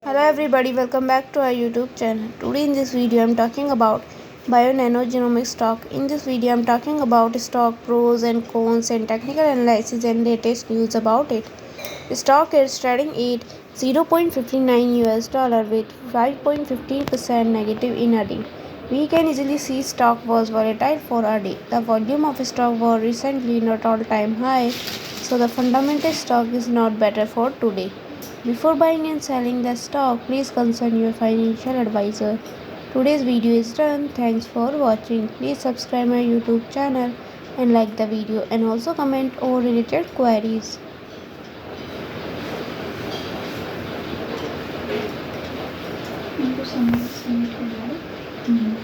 Hello everybody, welcome back to our YouTube channel. Today in this video I'm talking about Bionano Genomics stock. In this video I'm talking about stock pros and cons and technical analysis and latest news about it. The stock is trading at 0.59 US dollar with 5.15% negative in a day. We can easily see stock was volatile for a day. The volume of stock was recently not all-time high, so the fundamental stock is not better for today. Before buying and selling the stock, please consult your financial advisor. Today's video is done. Thanks for watching. Please subscribe my YouTube channel and like the video and also comment or related queries. Thank you so much for your